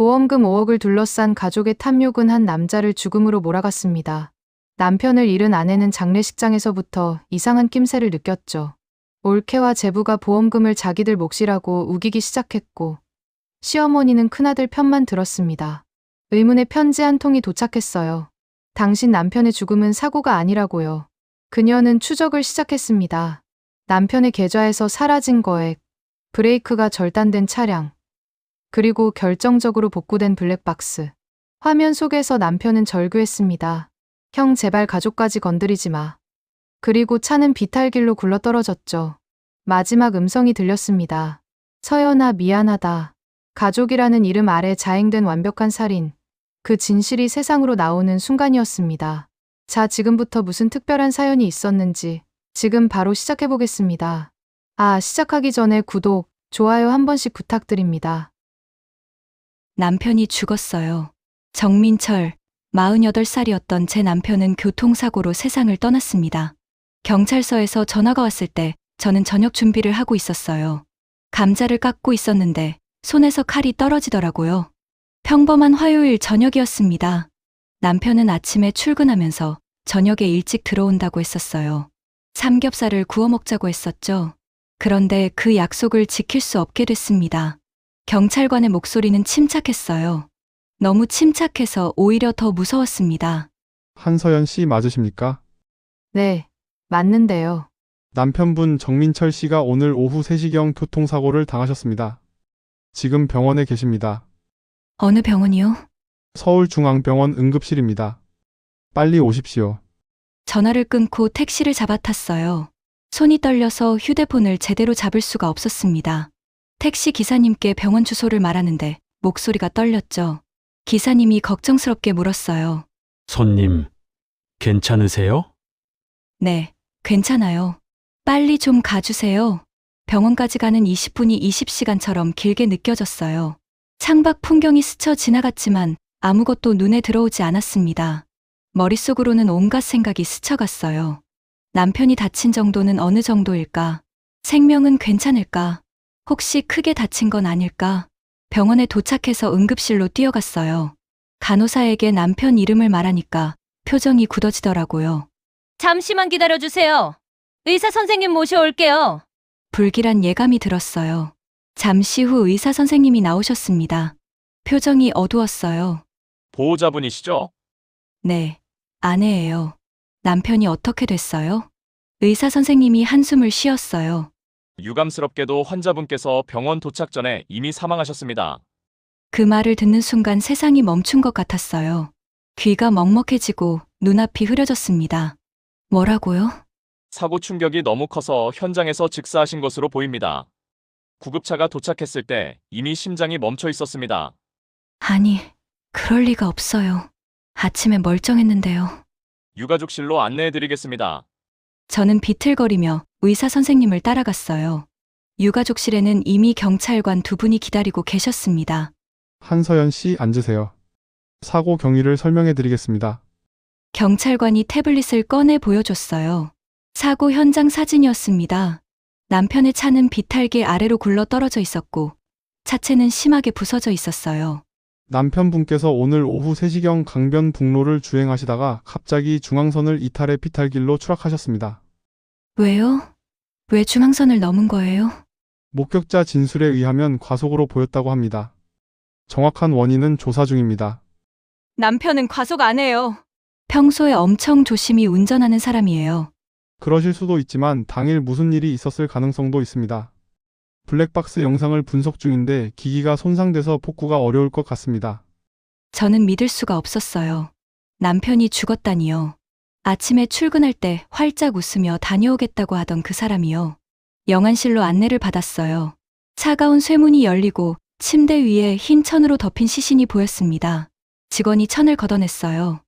보험금 5억을 둘러싼 가족의 탐욕은 한 남자를 죽음으로 몰아갔습니다. 남편을 잃은 아내는 장례식장에서부터 이상한 낌새를 느꼈죠. 올케와 제부가 보험금을 자기들 몫이라고 우기기 시작했고, 시어머니는 큰아들 편만 들었습니다. 의문의 편지 한 통이 도착했어요. 당신 남편의 죽음은 사고가 아니라고요. 그녀는 추적을 시작했습니다. 남편의 계좌에서 사라진 거액, 브레이크가 절단된 차량, 그리고 결정적으로 복구된 블랙박스. 화면 속에서 남편은 절규했습니다. 형 제발 가족까지 건드리지 마. 그리고 차는 비탈길로 굴러떨어졌죠. 마지막 음성이 들렸습니다. 서연아 미안하다. 가족이라는 이름 아래 자행된 완벽한 살인. 그 진실이 세상으로 나오는 순간이었습니다. 자, 지금부터 무슨 특별한 사연이 있었는지 지금 바로 시작해보겠습니다. 시작하기 전에 구독, 좋아요 한 번씩 부탁드립니다. 남편이 죽었어요. 정민철, 48살이었던 제 남편은 교통사고로 세상을 떠났습니다. 경찰서에서 전화가 왔을 때 저는 저녁 준비를 하고 있었어요. 감자를 깎고 있었는데 손에서 칼이 떨어지더라고요. 평범한 화요일 저녁이었습니다. 남편은 아침에 출근하면서 저녁에 일찍 들어온다고 했었어요. 삼겹살을 구워 먹자고 했었죠. 그런데 그 약속을 지킬 수 없게 됐습니다. 경찰관의 목소리는 침착했어요. 너무 침착해서 오히려 더 무서웠습니다. 한서연 씨 맞으십니까? 네, 맞는데요. 남편분 정민철 씨가 오늘 오후 3시경 교통사고를 당하셨습니다. 지금 병원에 계십니다. 어느 병원이요? 서울중앙병원 응급실입니다. 빨리 오십시오. 전화를 끊고 택시를 잡아탔어요. 손이 떨려서 휴대폰을 제대로 잡을 수가 없었습니다. 택시 기사님께 병원 주소를 말하는데 목소리가 떨렸죠. 기사님이 걱정스럽게 물었어요. 손님, 괜찮으세요? 네, 괜찮아요. 빨리 좀 가주세요. 병원까지 가는 20분이 20시간처럼 길게 느껴졌어요. 창밖 풍경이 스쳐 지나갔지만 아무것도 눈에 들어오지 않았습니다. 머릿속으로는 온갖 생각이 스쳐갔어요. 남편이 다친 정도는 어느 정도일까? 생명은 괜찮을까? 혹시 크게 다친 건 아닐까? 병원에 도착해서 응급실로 뛰어갔어요. 간호사에게 남편 이름을 말하니까 표정이 굳어지더라고요. 잠시만 기다려주세요. 의사 선생님 모셔올게요. 불길한 예감이 들었어요. 잠시 후 의사 선생님이 나오셨습니다. 표정이 어두웠어요. 보호자분이시죠? 네, 아내예요. 남편이 어떻게 됐어요? 의사 선생님이 한숨을 쉬었어요. 유감스럽게도 환자분께서 병원 도착 전에 이미 사망하셨습니다. 그 말을 듣는 순간 세상이 멈춘 것 같았어요. 귀가 먹먹해지고 눈앞이 흐려졌습니다. 뭐라고요? 사고 충격이 너무 커서 현장에서 즉사하신 것으로 보입니다. 구급차가 도착했을 때 이미 심장이 멈춰 있었습니다. 아니, 그럴 리가 없어요. 아침에 멀쩡했는데요. 유가족실로 안내해드리겠습니다. 저는 비틀거리며 의사 선생님을 따라갔어요. 유가족실에는 이미 경찰관 2분이 기다리고 계셨습니다. 한서연 씨 앉으세요. 사고 경위를 설명해 드리겠습니다. 경찰관이 태블릿을 꺼내 보여줬어요. 사고 현장 사진이었습니다. 남편의 차는 비탈길 아래로 굴러 떨어져 있었고 차체는 심하게 부서져 있었어요. 남편분께서 오늘 오후 3시경 강변북로를 주행하시다가 갑자기 중앙선을 이탈해 비탈길로 추락하셨습니다. 왜요? 왜 중앙선을 넘은 거예요? 목격자 진술에 의하면 과속으로 보였다고 합니다. 정확한 원인은 조사 중입니다. 남편은 과속 안 해요. 평소에 엄청 조심히 운전하는 사람이에요. 그러실 수도 있지만 당일 무슨 일이 있었을 가능성도 있습니다. 블랙박스 영상을 분석 중인데 기기가 손상돼서 복구가 어려울 것 같습니다. 저는 믿을 수가 없었어요. 남편이 죽었다니요. 아침에 출근할 때 활짝 웃으며 다녀오겠다고 하던 그 사람이요. 영안실로 안내를 받았어요. 차가운 쇠문이 열리고 침대 위에 흰 천으로 덮인 시신이 보였습니다. 직원이 천을 걷어냈어요.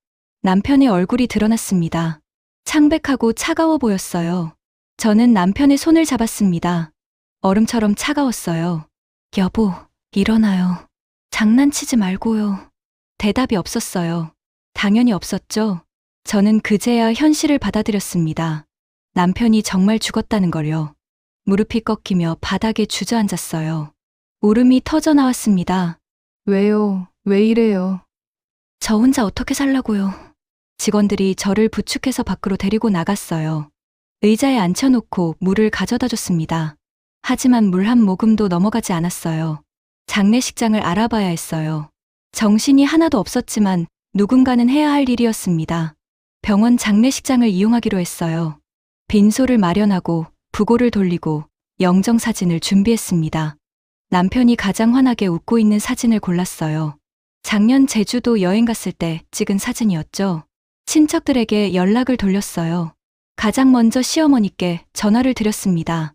남편의 얼굴이 드러났습니다. 창백하고 차가워 보였어요. 저는 남편의 손을 잡았습니다. 얼음처럼 차가웠어요. 여보, 일어나요. 장난치지 말고요. 대답이 없었어요. 당연히 없었죠. 저는 그제야 현실을 받아들였습니다. 남편이 정말 죽었다는 걸요. 무릎이 꺾이며 바닥에 주저앉았어요. 울음이 터져 나왔습니다. 왜요? 왜 이래요? 저 혼자 어떻게 살라고요? 직원들이 저를 부축해서 밖으로 데리고 나갔어요. 의자에 앉혀놓고 물을 가져다 줬습니다. 하지만 물 한 모금도 넘어가지 않았어요. 장례식장을 알아봐야 했어요. 정신이 하나도 없었지만 누군가는 해야 할 일이었습니다. 병원 장례식장을 이용하기로 했어요. 빈소를 마련하고 부고를 돌리고 영정사진을 준비했습니다. 남편이 가장 환하게 웃고 있는 사진을 골랐어요. 작년 제주도 여행 갔을 때 찍은 사진이었죠. 친척들에게 연락을 돌렸어요. 가장 먼저 시어머니께 전화를 드렸습니다.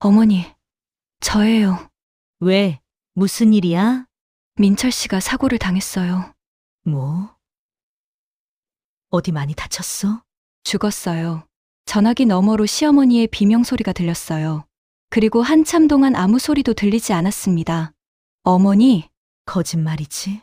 어머니, 저예요. 왜? 무슨 일이야? 민철 씨가 사고를 당했어요. 뭐? 어디 많이 다쳤어? 죽었어요. 전화기 너머로 시어머니의 비명소리가 들렸어요. 그리고 한참 동안 아무 소리도 들리지 않았습니다. 어머니, 거짓말이지?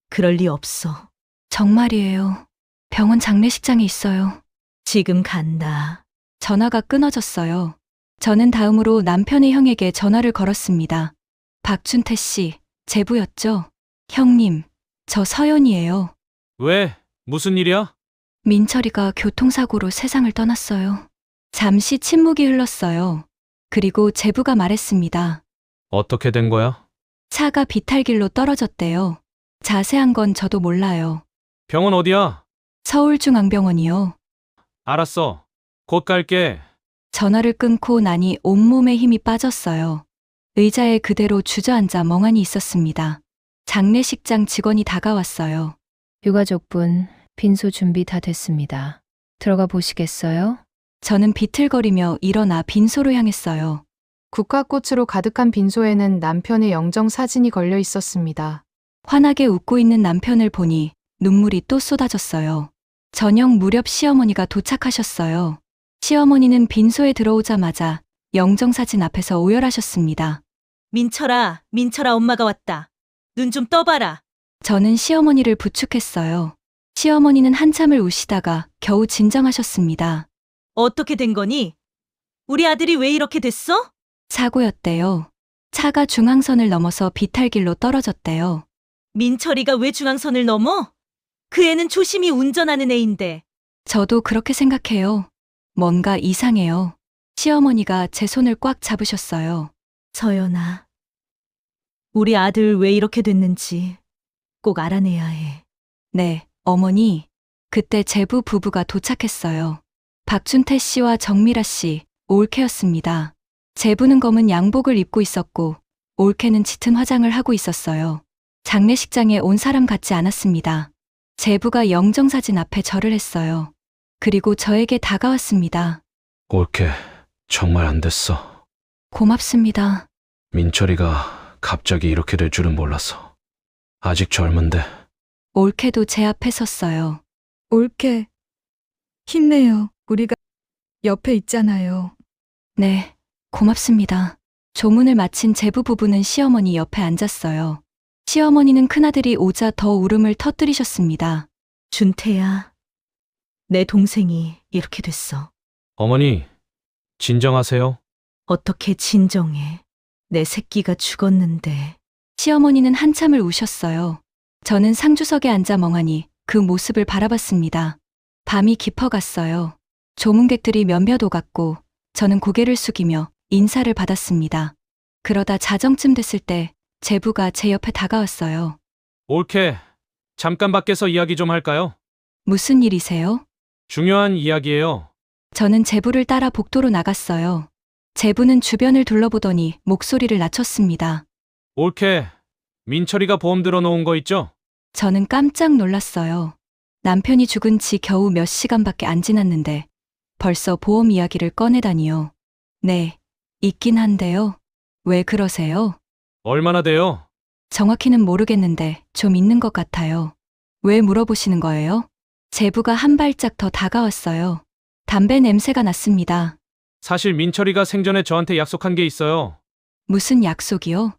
그럴 리 없어. 정말이에요. 병원 장례식장에 있어요. 지금 간다. 전화가 끊어졌어요. 저는 다음으로 남편의 형에게 전화를 걸었습니다. 박준태 씨, 제부였죠? 형님, 저 서연이에요. 왜? 무슨 일이야? 민철이가 교통사고로 세상을 떠났어요. 잠시 침묵이 흘렀어요. 그리고 제부가 말했습니다. 어떻게 된 거야? 차가 비탈길로 떨어졌대요. 자세한 건 저도 몰라요. 병원 어디야? 서울중앙병원이요. 알았어. 곧 갈게. 전화를 끊고 나니 온몸에 힘이 빠졌어요. 의자에 그대로 주저앉아 멍하니 있었습니다. 장례식장 직원이 다가왔어요. 유가족분, 빈소 준비 다 됐습니다. 들어가 보시겠어요? 저는 비틀거리며 일어나 빈소로 향했어요. 국화꽃으로 가득한 빈소에는 남편의 영정 사진이 걸려 있었습니다. 환하게 웃고 있는 남편을 보니 눈물이 또 쏟아졌어요. 저녁 무렵 시어머니가 도착하셨어요. 시어머니는 빈소에 들어오자마자 영정사진 앞에서 오열하셨습니다. 민철아, 민철아 엄마가 왔다. 눈 좀 떠봐라. 저는 시어머니를 부축했어요. 시어머니는 한참을 우시다가 겨우 진정하셨습니다. 어떻게 된 거니? 우리 아들이 왜 이렇게 됐어? 사고였대요. 차가 중앙선을 넘어서 비탈길로 떨어졌대요. 민철이가 왜 중앙선을 넘어? 그 애는 조심히 운전하는 애인데. 저도 그렇게 생각해요. 뭔가 이상해요. 시어머니가 제 손을 꽉 잡으셨어요. 서연아, 우리 아들 왜 이렇게 됐는지 꼭 알아내야 해. 네, 어머니. 그때 제부 부부가 도착했어요. 박준태 씨와 정미라 씨, 올케였습니다. 제부는 검은 양복을 입고 있었고, 올케는 짙은 화장을 하고 있었어요. 장례식장에 온 사람 같지 않았습니다. 제부가 영정사진 앞에 절을 했어요. 그리고 저에게 다가왔습니다. 올케, 정말 안 됐어. 고맙습니다. 민철이가 갑자기 이렇게 될 줄은 몰랐어. 아직 젊은데. 올케도 제 앞에 섰어요. 올케, 힘내요. 우리가 옆에 있잖아요. 네, 고맙습니다. 조문을 마친 제부 부부는 시어머니 옆에 앉았어요. 시어머니는 큰아들이 오자 더 울음을 터뜨리셨습니다. 준태야, 내 동생이 이렇게 됐어. 어머니, 진정하세요. 어떻게 진정해. 내 새끼가 죽었는데. 시어머니는 한참을 우셨어요. 저는 상주석에 앉아 멍하니 그 모습을 바라봤습니다. 밤이 깊어갔어요. 조문객들이 몇몇 오갔고 저는 고개를 숙이며 인사를 받았습니다. 그러다 자정쯤 됐을 때 제부가 제 옆에 다가왔어요. 올케, 잠깐 밖에서 이야기 좀 할까요? 무슨 일이세요? 중요한 이야기예요. 저는 제부를 따라 복도로 나갔어요. 제부는 주변을 둘러보더니 목소리를 낮췄습니다. 올케, 민철이가 보험 들어놓은 거 있죠? 저는 깜짝 놀랐어요. 남편이 죽은 지 겨우 몇 시간밖에 안 지났는데 벌써 보험 이야기를 꺼내다니요. 네, 있긴 한데요. 왜 그러세요? 얼마나 돼요? 정확히는 모르겠는데 좀 있는 것 같아요. 왜 물어보시는 거예요? 제부가 한 발짝 더 다가왔어요. 담배 냄새가 났습니다. 사실 민철이가 생전에 저한테 약속한 게 있어요. 무슨 약속이요?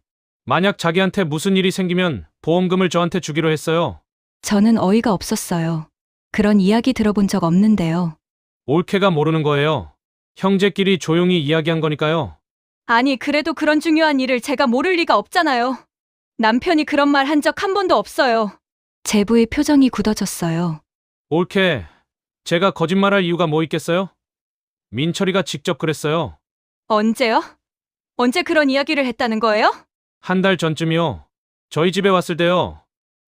만약 자기한테 무슨 일이 생기면 보험금을 저한테 주기로 했어요. 저는 어이가 없었어요. 그런 이야기 들어본 적 없는데요. 올케가 모르는 거예요. 형제끼리 조용히 이야기한 거니까요. 아니, 그래도 그런 중요한 일을 제가 모를 리가 없잖아요. 남편이 그런 말 한 적 한 번도 없어요. 제부의 표정이 굳어졌어요. 올케, 제가 거짓말할 이유가 뭐 있겠어요? 민철이가 직접 그랬어요. 언제요? 언제 그런 이야기를 했다는 거예요? 한 달 전쯤이요. 저희 집에 왔을 때요.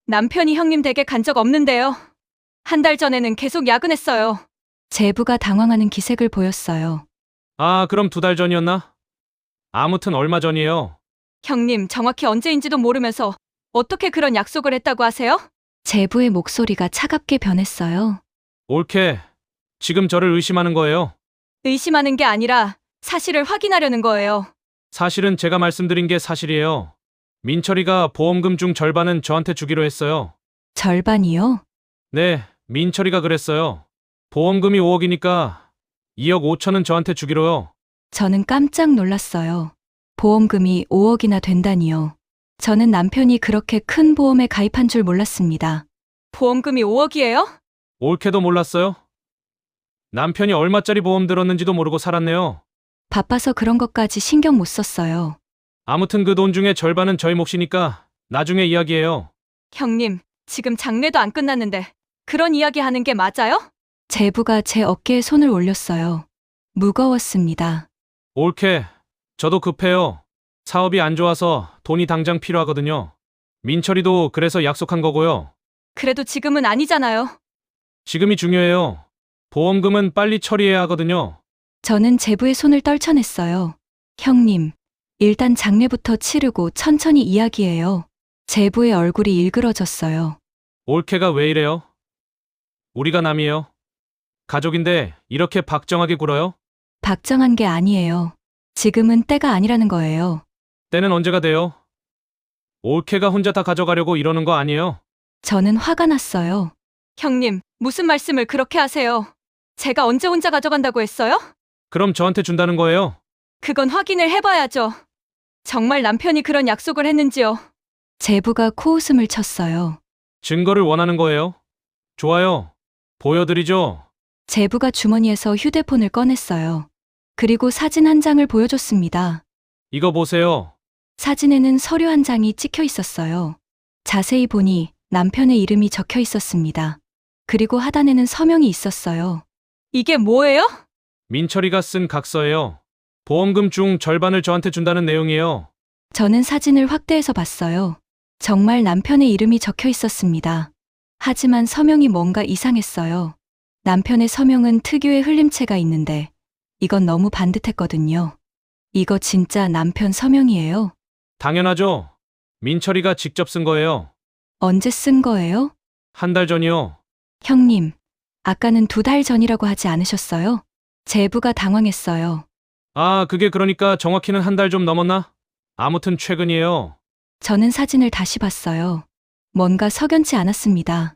남편이 형님 댁에 간 적 없는데요. 한 달 전에는 계속 야근했어요. 제부가 당황하는 기색을 보였어요. 아, 그럼 2달 전이었나? 아무튼 얼마 전이에요. 형님, 정확히 언제인지도 모르면서 어떻게 그런 약속을 했다고 하세요? 제부의 목소리가 차갑게 변했어요. 올케, 지금 저를 의심하는 거예요. 의심하는 게 아니라 사실을 확인하려는 거예요. 사실은 제가 말씀드린 게 사실이에요. 민철이가 보험금 중 절반은 저한테 주기로 했어요. 절반이요? 네, 민철이가 그랬어요. 보험금이 5억이니까 2억 5천은 저한테 주기로요. 저는 깜짝 놀랐어요. 보험금이 5억이나 된다니요. 저는 남편이 그렇게 큰 보험에 가입한 줄 몰랐습니다. 보험금이 5억이에요? 올케도 몰랐어요? 남편이 얼마짜리 보험 들었는지도 모르고 살았네요. 바빠서 그런 것까지 신경 못 썼어요. 아무튼 그 돈 중에 절반은 저희 몫이니까 나중에 이야기해요. 형님, 지금 장례도 안 끝났는데 그런 이야기 하는 게 맞아요? 제부가 제 어깨에 손을 올렸어요. 무거웠습니다. 올케, 저도 급해요. 사업이 안 좋아서 돈이 당장 필요하거든요. 민철이도 그래서 약속한 거고요. 그래도 지금은 아니잖아요. 지금이 중요해요. 보험금은 빨리 처리해야 하거든요. 저는 제부의 손을 떨쳐냈어요. 형님, 일단 장례부터 치르고 천천히 이야기해요. 제부의 얼굴이 일그러졌어요. 올케가 왜 이래요? 우리가 남이에요. 가족인데 이렇게 박정하게 굴어요? 박정한 게 아니에요. 지금은 때가 아니라는 거예요. 때는 언제가 돼요? 올케가 혼자 다 가져가려고 이러는 거 아니에요? 저는 화가 났어요. 형님, 무슨 말씀을 그렇게 하세요? 제가 언제 혼자 가져간다고 했어요? 그럼 저한테 준다는 거예요? 그건 확인을 해봐야죠. 정말 남편이 그런 약속을 했는지요. 제부가 코웃음을 쳤어요. 증거를 원하는 거예요? 좋아요. 보여드리죠. 제부가 주머니에서 휴대폰을 꺼냈어요. 그리고 사진 한 장을 보여줬습니다. 이거 보세요. 사진에는 서류 한 장이 찍혀 있었어요. 자세히 보니 남편의 이름이 적혀 있었습니다. 그리고 하단에는 서명이 있었어요. 이게 뭐예요? 민철이가 쓴 각서예요. 보험금 중 절반을 저한테 준다는 내용이에요. 저는 사진을 확대해서 봤어요. 정말 남편의 이름이 적혀 있었습니다. 하지만 서명이 뭔가 이상했어요. 남편의 서명은 특유의 흘림체가 있는데 이건 너무 반듯했거든요. 이거 진짜 남편 서명이에요? 당연하죠. 민철이가 직접 쓴 거예요. 언제 쓴 거예요? 한 달 전이요. 형님, 아까는 2달 전이라고 하지 않으셨어요? 제부가 당황했어요. 아, 그게 그러니까 정확히는 한 달 좀 넘었나? 아무튼 최근이에요. 저는 사진을 다시 봤어요. 뭔가 석연치 않았습니다.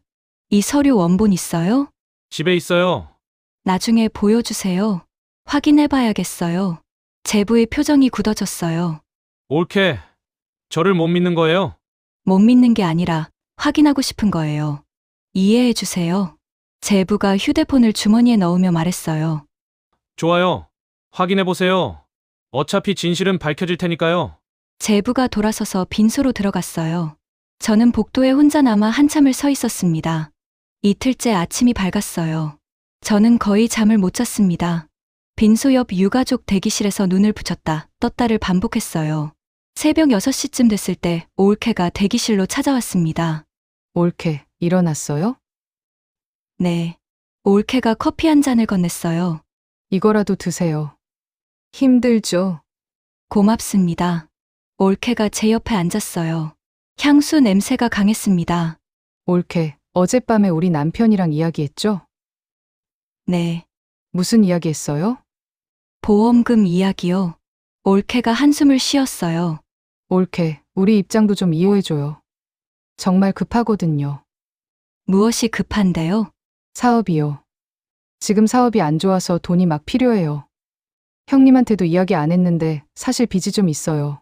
이 서류 원본 있어요? 집에 있어요. 나중에 보여주세요. 확인해봐야겠어요. 제부의 표정이 굳어졌어요. 올케, 저를 못 믿는 거예요? 못 믿는 게 아니라 확인하고 싶은 거예요. 이해해주세요. 제부가 휴대폰을 주머니에 넣으며 말했어요. 좋아요. 확인해보세요. 어차피 진실은 밝혀질 테니까요. 제부가 돌아서서 빈소로 들어갔어요. 저는 복도에 혼자 남아 한참을 서 있었습니다. 이틀째 아침이 밝았어요. 저는 거의 잠을 못 잤습니다. 빈소 옆 유가족 대기실에서 눈을 붙였다 떴다를 반복했어요. 새벽 6시쯤 됐을 때 올케가 대기실로 찾아왔습니다. 올케, 일어났어요? 네. 올케가 커피 한 잔을 건넸어요. 이거라도 드세요. 힘들죠? 고맙습니다. 올케가 제 옆에 앉았어요. 향수 냄새가 강했습니다. 올케, 어젯밤에 우리 남편이랑 이야기했죠? 네. 무슨 이야기 했어요? 보험금 이야기요. 올케가 한숨을 쉬었어요. 올케, 우리 입장도 좀 이해해줘요. 정말 급하거든요. 무엇이 급한데요? 사업이요. 지금 사업이 안 좋아서 돈이 막 필요해요. 형님한테도 이야기 안 했는데 사실 빚이 좀 있어요.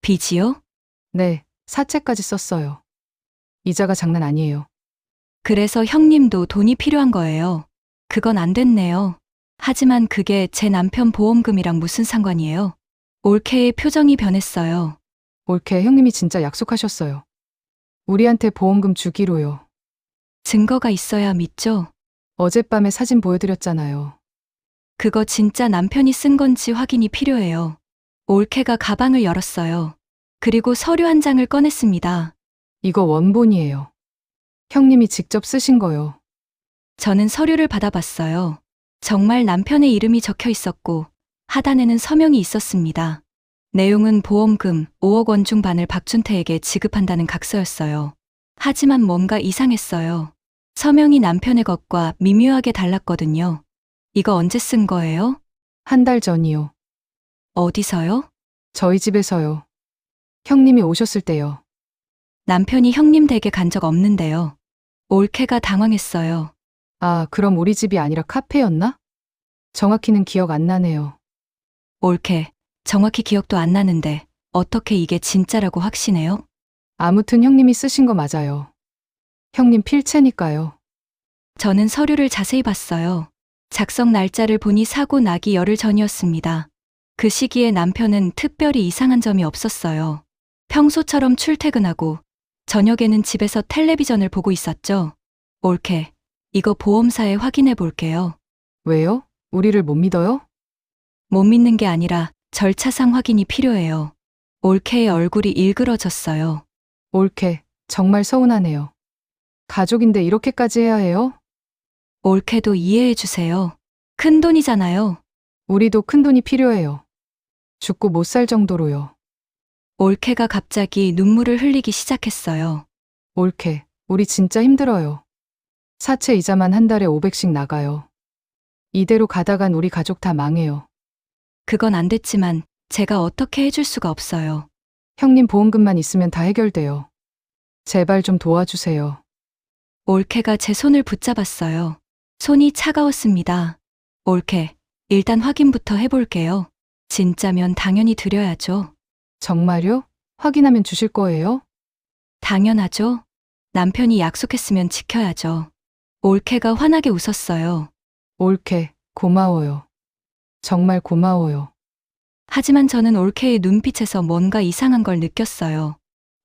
빚이요? 네, 사채까지 썼어요. 이자가 장난 아니에요. 그래서 형님도 돈이 필요한 거예요. 그건 안 됐네요. 하지만 그게 제 남편 보험금이랑 무슨 상관이에요? 올케의 표정이 변했어요. 올케 형님이 진짜 약속하셨어요. 우리한테 보험금 주기로요. 증거가 있어야 믿죠? 어젯밤에 사진 보여드렸잖아요. 그거 진짜 남편이 쓴 건지 확인이 필요해요. 올케가 가방을 열었어요. 그리고 서류 한 장을 꺼냈습니다. 이거 원본이에요. 형님이 직접 쓰신 거요. 저는 서류를 받아봤어요. 정말 남편의 이름이 적혀 있었고 하단에는 서명이 있었습니다. 내용은 보험금 5억 원 중 반을 박준태에게 지급한다는 각서였어요. 하지만 뭔가 이상했어요. 서명이 남편의 것과 미묘하게 달랐거든요. 이거 언제 쓴 거예요? 한 달 전이요. 어디서요? 저희 집에서요. 형님이 오셨을 때요. 남편이 형님 댁에 간 적 없는데요. 올케가 당황했어요. 아, 그럼 우리 집이 아니라 카페였나? 정확히는 기억 안 나네요. 올케, 정확히 기억도 안 나는데 어떻게 이게 진짜라고 확신해요? 아무튼 형님이 쓰신 거 맞아요. 형님 필체니까요. 저는 서류를 자세히 봤어요. 작성 날짜를 보니 사고 나기 열흘 전이었습니다. 그 시기에 남편은 특별히 이상한 점이 없었어요. 평소처럼 출퇴근하고 저녁에는 집에서 텔레비전을 보고 있었죠. 올케, 이거 보험사에 확인해 볼게요. 왜요? 우리를 못 믿어요? 못 믿는 게 아니라 절차상 확인이 필요해요. 올케의 얼굴이 일그러졌어요. 올케, 정말 서운하네요. 가족인데 이렇게까지 해야 해요? 올케도 이해해 주세요. 큰 돈이잖아요. 우리도 큰 돈이 필요해요. 죽고 못 살 정도로요. 올케가 갑자기 눈물을 흘리기 시작했어요. 올케, 우리 진짜 힘들어요. 사채 이자만 한 달에 500씩 나가요. 이대로 가다간 우리 가족 다 망해요. 그건 안 됐지만 제가 어떻게 해줄 수가 없어요. 형님 보험금만 있으면 다 해결돼요. 제발 좀 도와주세요. 올케가 제 손을 붙잡았어요. 손이 차가웠습니다. 올케, 일단 확인부터 해볼게요. 진짜면 당연히 드려야죠. 정말요? 확인하면 주실 거예요? 당연하죠. 남편이 약속했으면 지켜야죠. 올케가 환하게 웃었어요. 올케, 고마워요. 정말 고마워요. 하지만 저는 올케의 눈빛에서 뭔가 이상한 걸 느꼈어요.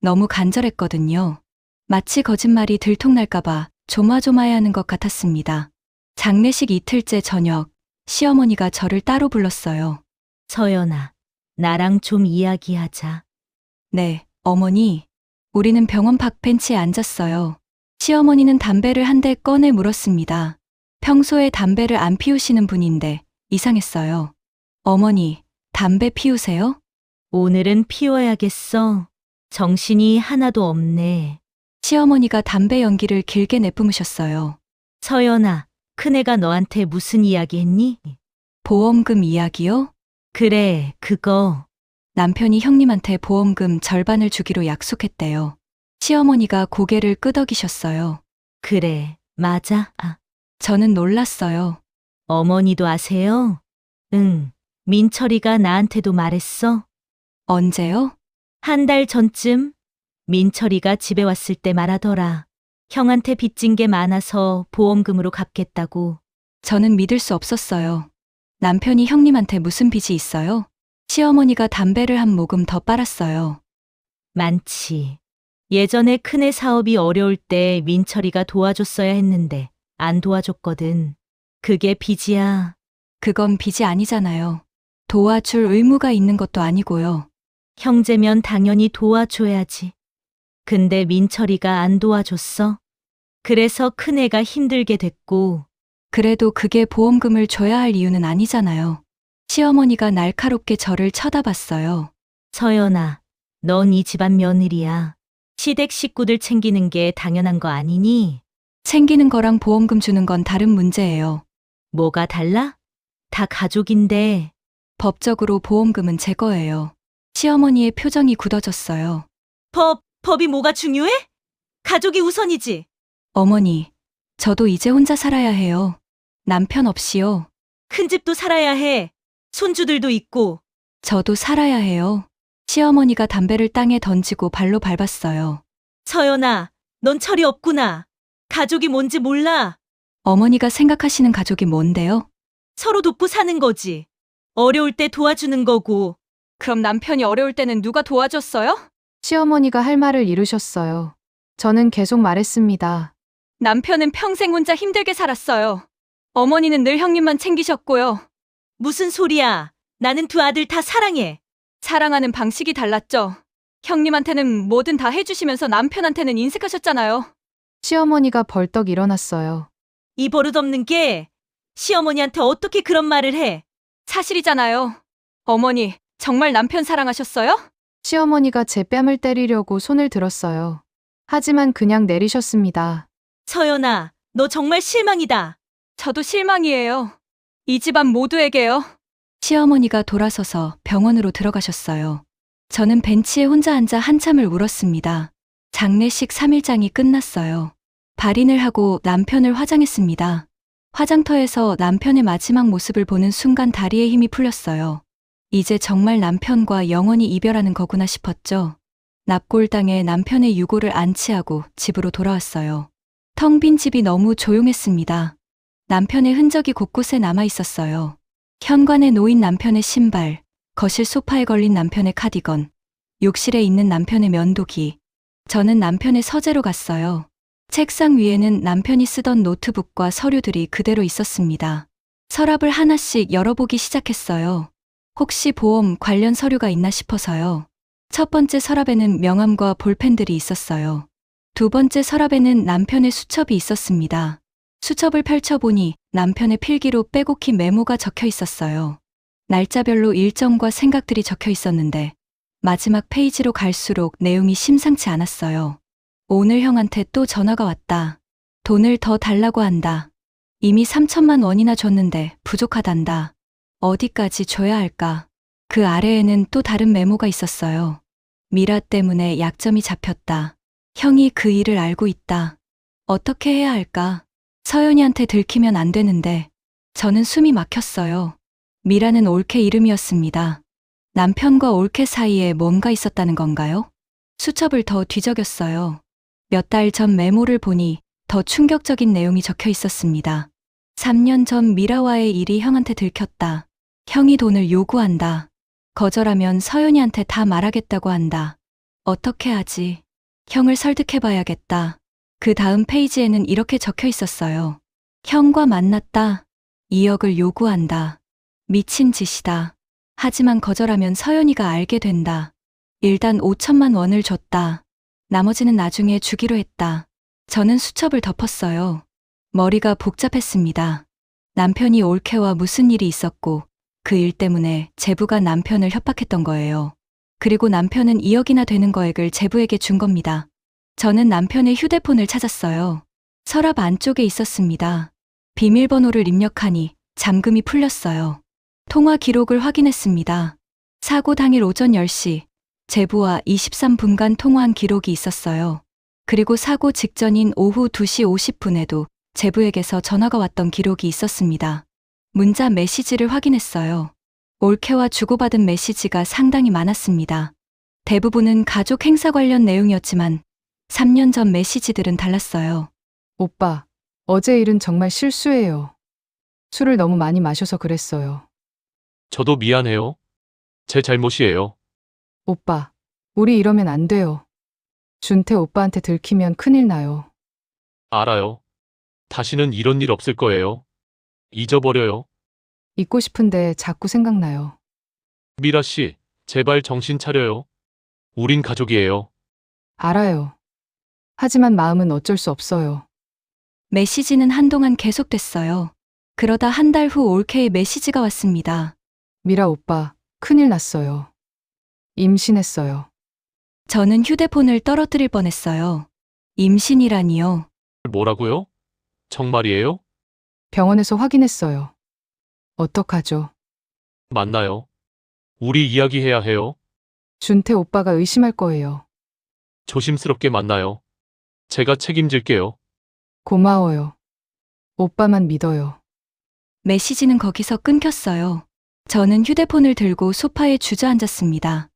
너무 간절했거든요. 마치 거짓말이 들통날까봐 조마조마해하는 것 같았습니다. 장례식 이틀째 저녁, 시어머니가 저를 따로 불렀어요. 서연아, 나랑 좀 이야기하자. 네, 어머니. 우리는 병원 밖 벤치에 앉았어요. 시어머니는 담배를 한 대 꺼내 물었습니다. 평소에 담배를 안 피우시는 분인데 이상했어요. 어머니, 담배 피우세요? 오늘은 피워야겠어. 정신이 하나도 없네. 시어머니가 담배 연기를 길게 내뿜으셨어요. 서연아, 큰애가 너한테 무슨 이야기 했니? 보험금 이야기요? 그래, 그거. 남편이 형님한테 보험금 절반을 주기로 약속했대요. 시어머니가 고개를 끄덕이셨어요. 그래, 맞아. 아, 저는 놀랐어요. 어머니도 아세요? 응, 민철이가 나한테도 말했어. 언제요? 한 달 전쯤 민철이가 집에 왔을 때 말하더라. 형한테 빚진 게 많아서 보험금으로 갚겠다고. 저는 믿을 수 없었어요. 남편이 형님한테 무슨 빚이 있어요? 시어머니가 담배를 한 모금 더 빨았어요. 많지. 예전에 큰애 사업이 어려울 때 민철이가 도와줬어야 했는데 안 도와줬거든. 그게 빚이야. 그건 빚이 아니잖아요. 도와줄 의무가 있는 것도 아니고요. 형제면 당연히 도와줘야지. 근데 민철이가 안 도와줬어. 그래서 큰애가 힘들게 됐고. 그래도 그게 보험금을 줘야 할 이유는 아니잖아요. 시어머니가 날카롭게 저를 쳐다봤어요. 서연아, 넌 이 집안 며느리야. 시댁 식구들 챙기는 게 당연한 거 아니니? 챙기는 거랑 보험금 주는 건 다른 문제예요. 뭐가 달라? 다 가족인데. 법적으로 보험금은 제 거예요. 시어머니의 표정이 굳어졌어요. 법이 뭐가 중요해? 가족이 우선이지. 어머니, 저도 이제 혼자 살아야 해요. 남편 없이요. 큰 집도 살아야 해. 손주들도 있고. 저도 살아야 해요. 시어머니가 담배를 땅에 던지고 발로 밟았어요. 서연아, 넌 철이 없구나. 가족이 뭔지 몰라. 어머니가 생각하시는 가족이 뭔데요? 서로 돕고 사는 거지. 어려울 때 도와주는 거고. 그럼 남편이 어려울 때는 누가 도와줬어요? 시어머니가 할 말을 잃으셨어요. 저는 계속 말했습니다. 남편은 평생 혼자 힘들게 살았어요. 어머니는 늘 형님만 챙기셨고요. 무슨 소리야? 나는 두 아들 다 사랑해. 사랑하는 방식이 달랐죠. 형님한테는 뭐든 다 해주시면서 남편한테는 인색하셨잖아요. 시어머니가 벌떡 일어났어요. 이 버릇없는 게 시어머니한테 어떻게 그런 말을 해? 사실이잖아요. 어머니, 정말 남편 사랑하셨어요? 시어머니가 제 뺨을 때리려고 손을 들었어요. 하지만 그냥 내리셨습니다. 서연아, 너 정말 실망이다. 저도 실망이에요. 이 집안 모두에게요. 시어머니가 돌아서서 병원으로 들어가셨어요. 저는 벤치에 혼자 앉아 한참을 울었습니다. 장례식 3일장이 끝났어요. 발인을 하고 남편을 화장했습니다. 화장터에서 남편의 마지막 모습을 보는 순간 다리에 힘이 풀렸어요. 이제 정말 남편과 영원히 이별하는 거구나 싶었죠. 납골당에 남편의 유골을 안치하고 집으로 돌아왔어요. 텅 빈 집이 너무 조용했습니다. 남편의 흔적이 곳곳에 남아 있었어요. 현관에 놓인 남편의 신발, 거실 소파에 걸린 남편의 카디건, 욕실에 있는 남편의 면도기. 저는 남편의 서재로 갔어요. 책상 위에는 남편이 쓰던 노트북과 서류들이 그대로 있었습니다. 서랍을 하나씩 열어보기 시작했어요. 혹시 보험 관련 서류가 있나 싶어서요. 첫 번째 서랍에는 명함과 볼펜들이 있었어요. 두 번째 서랍에는 남편의 수첩이 있었습니다. 수첩을 펼쳐보니 남편의 필기로 빼곡히 메모가 적혀 있었어요. 날짜별로 일정과 생각들이 적혀 있었는데 마지막 페이지로 갈수록 내용이 심상치 않았어요. 오늘 형한테 또 전화가 왔다. 돈을 더 달라고 한다. 이미 3천만 원이나 줬는데 부족하단다. 어디까지 줘야 할까? 그 아래에는 또 다른 메모가 있었어요. 미라 때문에 약점이 잡혔다. 형이 그 일을 알고 있다. 어떻게 해야 할까? 서연이한테 들키면 안 되는데 저는 숨이 막혔어요. 미라는 올케 이름이었습니다. 남편과 올케 사이에 뭔가 있었다는 건가요? 수첩을 더 뒤적였어요. 몇 달 전 메모를 보니 더 충격적인 내용이 적혀 있었습니다. 3년 전 미라와의 일이 형한테 들켰다. 형이 돈을 요구한다. 거절하면 서연이한테 다 말하겠다고 한다. 어떻게 하지? 형을 설득해봐야겠다. 그 다음 페이지에는 이렇게 적혀 있었어요. 형과 만났다. 2억을 요구한다. 미친 짓이다. 하지만 거절하면 서연이가 알게 된다. 일단 5천만 원을 줬다. 나머지는 나중에 주기로 했다. 저는 수첩을 덮었어요. 머리가 복잡했습니다. 남편이 올케와 무슨 일이 있었고 그 일 때문에 제부가 남편을 협박했던 거예요. 그리고 남편은 2억이나 되는 거액을 제부에게 준 겁니다. 저는 남편의 휴대폰을 찾았어요. 서랍 안쪽에 있었습니다. 비밀번호를 입력하니 잠금이 풀렸어요. 통화 기록을 확인했습니다. 사고 당일 오전 10시 제부와 23분간 통화한 기록이 있었어요. 그리고 사고 직전인 오후 2시 50분에도 제부에게서 전화가 왔던 기록이 있었습니다. 문자 메시지를 확인했어요. 올케와 주고받은 메시지가 상당히 많았습니다. 대부분은 가족 행사 관련 내용이었지만 3년 전 메시지들은 달랐어요. 오빠, 어제 일은 정말 실수예요. 술을 너무 많이 마셔서 그랬어요. 저도 미안해요. 제 잘못이에요. 오빠, 우리 이러면 안 돼요. 준태 오빠한테 들키면 큰일 나요. 알아요. 다시는 이런 일 없을 거예요. 잊어버려요. 잊고 싶은데 자꾸 생각나요. 미라 씨, 제발 정신 차려요. 우린 가족이에요. 알아요. 하지만 마음은 어쩔 수 없어요. 메시지는 한동안 계속됐어요. 그러다 한 달 후 올케의 메시지가 왔습니다. 미라 오빠, 큰일 났어요. 임신했어요. 저는 휴대폰을 떨어뜨릴 뻔했어요. 임신이라니요. 뭐라고요? 정말이에요? 병원에서 확인했어요. 어떡하죠? 맞나요? 우리 이야기해야 해요. 준태 오빠가 의심할 거예요. 조심스럽게 만나요. 제가 책임질게요. 고마워요. 오빠만 믿어요. 메시지는 거기서 끊겼어요. 저는 휴대폰을 들고 소파에 주저앉았습니다.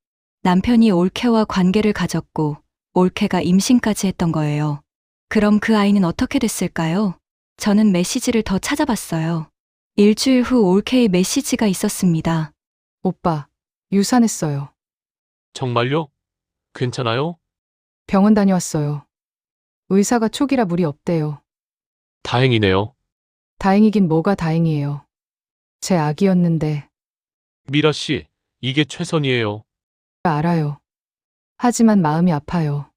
남편이 올케와 관계를 가졌고 올케가 임신까지 했던 거예요. 그럼 그 아이는 어떻게 됐을까요? 저는 메시지를 더 찾아봤어요. 일주일 후 올케의 메시지가 있었습니다. 오빠, 유산했어요. 정말요? 괜찮아요? 병원 다녀왔어요. 의사가 초기라 무리 없대요. 다행이네요. 다행이긴 뭐가 다행이에요. 제 아기였는데. 미라 씨, 이게 최선이에요. 알아요. 하지만 마음이 아파요.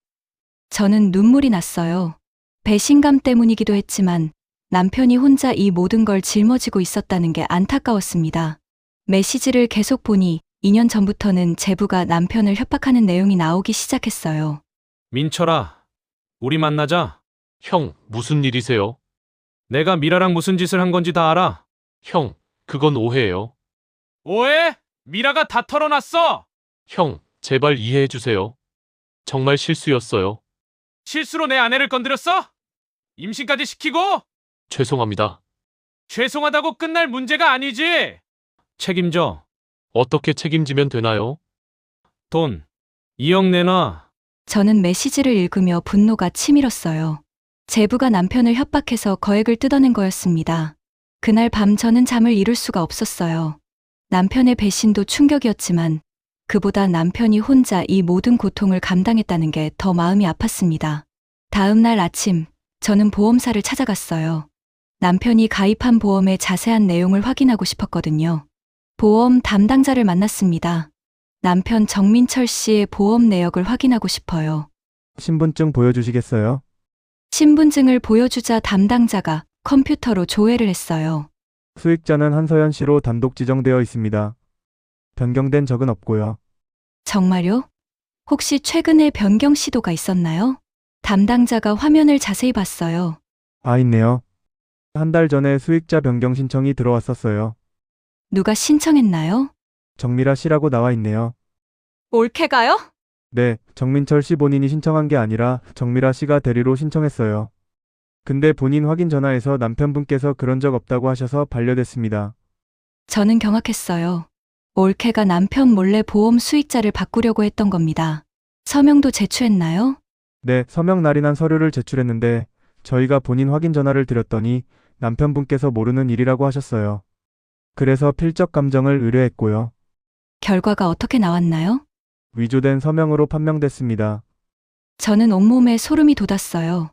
저는 눈물이 났어요. 배신감 때문이기도 했지만 남편이 혼자 이 모든 걸 짊어지고 있었다는 게 안타까웠습니다. 메시지를 계속 보니 2년 전부터는 제부가 남편을 협박하는 내용이 나오기 시작했어요. 민철아, 우리 만나자. 형, 무슨 일이세요? 내가 미라랑 무슨 짓을 한 건지 다 알아. 형, 그건 오해예요. 오해? 미라가 다 털어놨어. 형, 제발 이해해 주세요. 정말 실수였어요. 실수로 내 아내를 건드렸어? 임신까지 시키고? 죄송합니다. 죄송하다고 끝날 문제가 아니지. 책임져. 어떻게 책임지면 되나요? 돈 2억 내놔. 저는 메시지를 읽으며 분노가 치밀었어요. 제부가 남편을 협박해서 거액을 뜯어낸 거였습니다. 그날 밤 저는 잠을 이룰 수가 없었어요. 남편의 배신도 충격이었지만 그보다 남편이 혼자 이 모든 고통을 감당했다는 게 더 마음이 아팠습니다. 다음 날 아침, 저는 보험사를 찾아갔어요. 남편이 가입한 보험의 자세한 내용을 확인하고 싶었거든요. 보험 담당자를 만났습니다. 남편 정민철 씨의 보험 내역을 확인하고 싶어요. 신분증 보여주시겠어요? 신분증을 보여주자 담당자가 컴퓨터로 조회를 했어요. 수익자는 한서연 씨로 단독 지정되어 있습니다. 변경된 적은 없고요. 정말요? 혹시 최근에 변경 시도가 있었나요? 담당자가 화면을 자세히 봤어요. 있네요. 한 달 전에 수익자 변경 신청이 들어왔었어요. 누가 신청했나요? 정미라 씨라고 나와 있네요. 올케가요? 네, 정민철 씨 본인이 신청한 게 아니라 정미라 씨가 대리로 신청했어요. 근데 본인 확인 전화에서 남편분께서 그런 적 없다고 하셔서 반려됐습니다. 저는 경악했어요. 올케가 남편 몰래 보험 수익자를 바꾸려고 했던 겁니다. 서명도 제출했나요? 네, 서명 날인한 서류를 제출했는데 저희가 본인 확인 전화를 드렸더니 남편분께서 모르는 일이라고 하셨어요. 그래서 필적 감정을 의뢰했고요. 결과가 어떻게 나왔나요? 위조된 서명으로 판명됐습니다. 저는 온몸에 소름이 돋았어요.